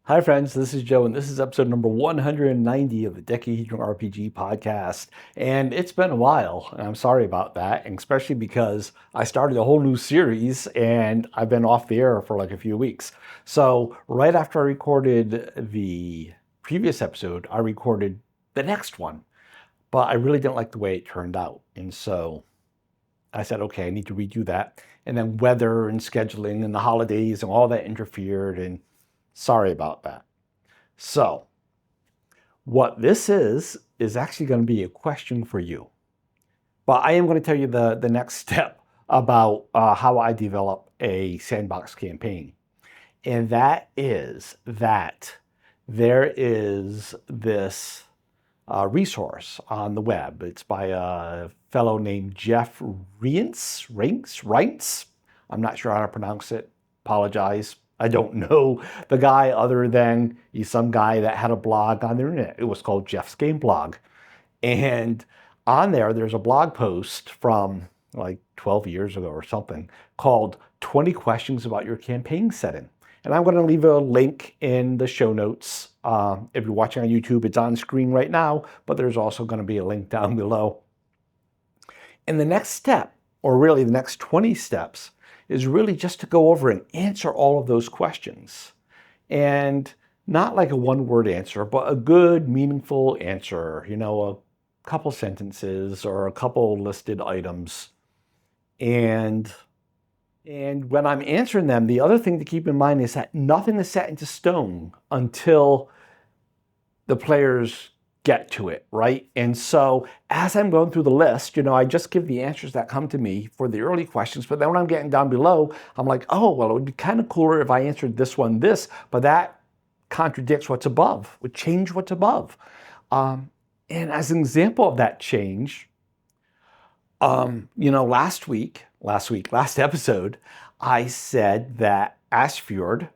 Hi friends, this is Joe and this is episode number 190 of the Dekahedron RPG podcast. And it's been a while, and I'm sorry about that, and especially because I started a whole new series and I've been off the air for like a few weeks. So right after I recorded the previous episode, I recorded the next one, but I really didn't like the way it turned out. And so I said, okay, I need to redo that. And then weather and scheduling and the holidays and all that interfered, and sorry about that. So, what this is actually going to be a question for you. But I am going to tell you the next step about how I develop a sandbox campaign. And that is that there is this resource on the web. It's by a fellow named Jeff Rients. I'm not sure how to pronounce it. Apologize. I don't know the guy other than he's some guy that had a blog on the internet. It was called Jeff's Game Blog. And on there's a blog post from like 12 years ago or something called 20 Questions About Your Campaign Setting. And I'm going to leave a link in the show notes. If you're watching on YouTube, it's on screen right now, but there's also going to be a link down below. And the next step, or really the next 20 steps, is really just to go over and answer all of those questions. And not like a one-word answer, but a good, meaningful answer, a couple sentences or a couple listed items. And when I'm answering them, the other thing to keep in mind is that nothing is set into stone until the players get to it, right? And so as I'm going through the list, I just give the answers that come to me for the early questions. But then when I'm getting down below, I'm like, oh, well, it would be kind of cooler if I answered this one, this, but that contradicts what's above, would change what's above. And as an example of that change, last episode, I said that Elmsfjord,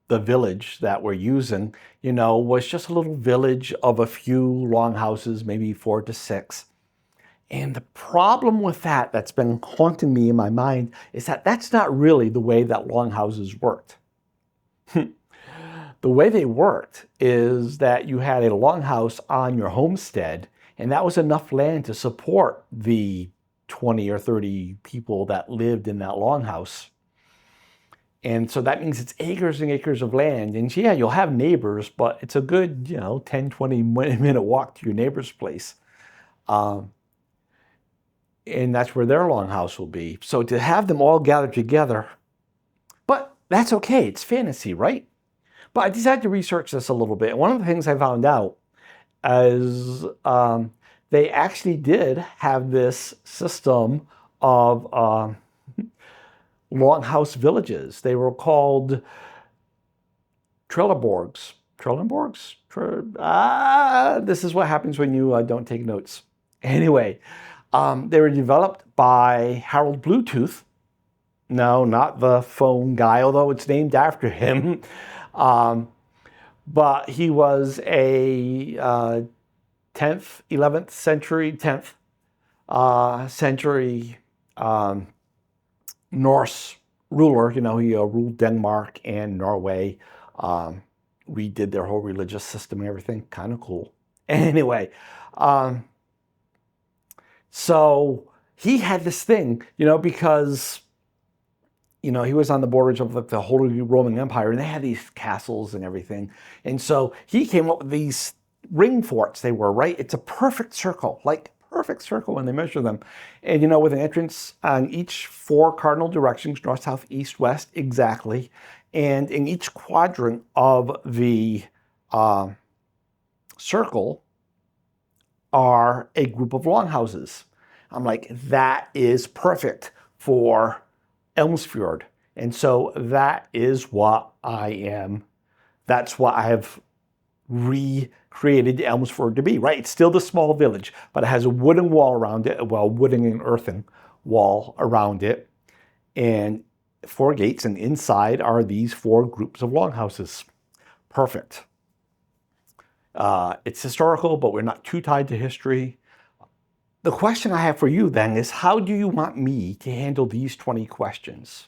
the village that we're using, was just a little village of a few longhouses, maybe 4 to 6. And the problem with that's been haunting me in my mind is that that's not really the way that longhouses worked. The way they worked is that you had a longhouse on your homestead, and that was enough land to support the 20 or 30 people that lived in that longhouse. And so that means it's acres and acres of land. And yeah, you'll have neighbors, but it's a good, 10, 20 minute walk to your neighbor's place. And that's where their longhouse will be. So to have them all gathered together, but that's okay. It's fantasy, right? But I decided to research this a little bit. And one of the things I found out is they actually did have this system of longhouse villages. They were called Trelleborgs. This is what happens when you don't take notes. Anyway, they were developed by Harald Bluetooth. No, not the phone guy, although it's named after him. But he was a 10th century Norse ruler. He ruled Denmark and Norway. Redid their whole religious system and everything. Kind of cool. Anyway, so he had this thing, because he was on the borders of the Holy Roman Empire, and they had these castles and everything. And so he came up with these ring forts. They were, right? It's a perfect circle, when they measure them. And, with an entrance on each 4 cardinal directions, north, south, east, west, exactly. And in each quadrant of the circle are a group of longhouses. I'm like, that is perfect for Elmsfjord. And so that's what I have recreated Elmsfjord to be, right? It's still the small village, but it has a wooden wall around it, wooden and earthen wall around it, and 4 gates, and inside are these 4 groups of longhouses. Perfect. It's historical, but we're not too tied to history. The question I have for you then is, how do you want me to handle these 20 questions?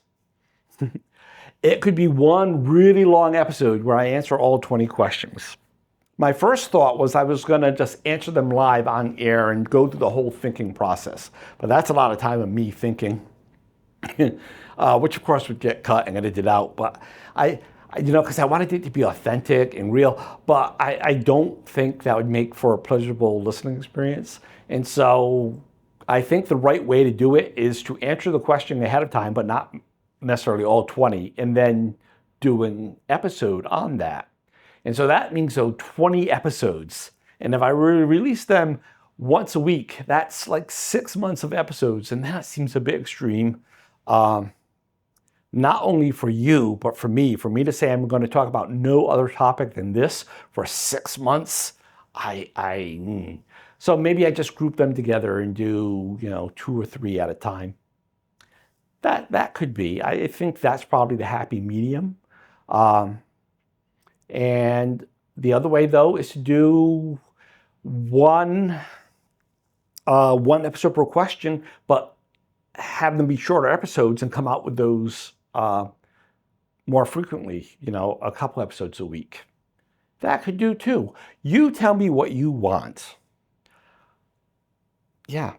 It could be one really long episode where I answer all 20 questions. My first thought was I was going to just answer them live on air and go through the whole thinking process. But that's a lot of time of me thinking, which of course would get cut and edited out. But because I wanted it to be authentic and real, but I don't think that would make for a pleasurable listening experience. And so I think the right way to do it is to answer the question ahead of time, but not necessarily all 20, and then do an episode on that. And so that means 20 episodes. And if I release them once a week, that's like 6 months of episodes. And that seems a bit extreme. Not only for you, but for me to say I'm going to talk about no other topic than this for 6 months. So maybe I just group them together and do, 2 or 3 at a time. That could be. I think that's probably the happy medium. And the other way, though, is to do one episode per question, but have them be shorter episodes and come out with those more frequently, a couple episodes a week. That could do too. You tell me what you want. Yeah.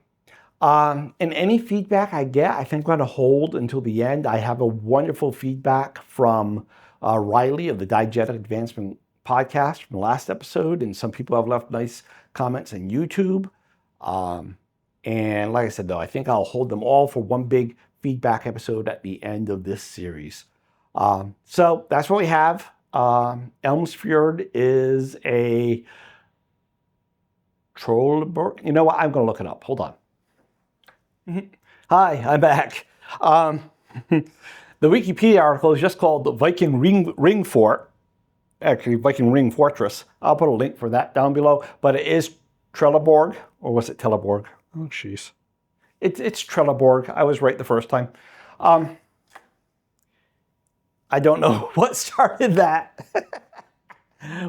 And any feedback I get, I think I'm going to hold until the end. I have a wonderful feedback from Riley of the Diegetic Advancement podcast from the last episode, and some people have left nice comments on YouTube. And like I said, though, I think I'll hold them all for one big feedback episode at the end of this series. So that's what we have. Elmsfjord is a Trelleborg. You know what? I'm going to look it up. Hold on. Hi, I'm back. The Wikipedia article is just called the Viking Ring Fort. Actually, Viking Ring Fortress. I'll put a link for that down below. But it is Trelleborg, or was it Trelleborg? Oh, jeez. It's Trelleborg. I was right the first time. I don't know what started that.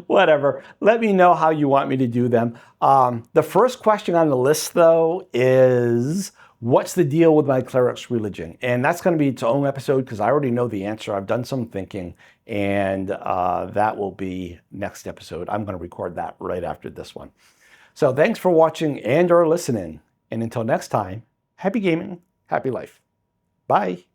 Whatever. Let me know how you want me to do them. The first question on the list, though, is what's the deal with my cleric's religion? And that's going to be its own episode because I already know the answer. I've done some thinking, and that will be next episode. I'm going to record that right after this one. So thanks for watching and or listening. And until next time, happy gaming, happy life. Bye.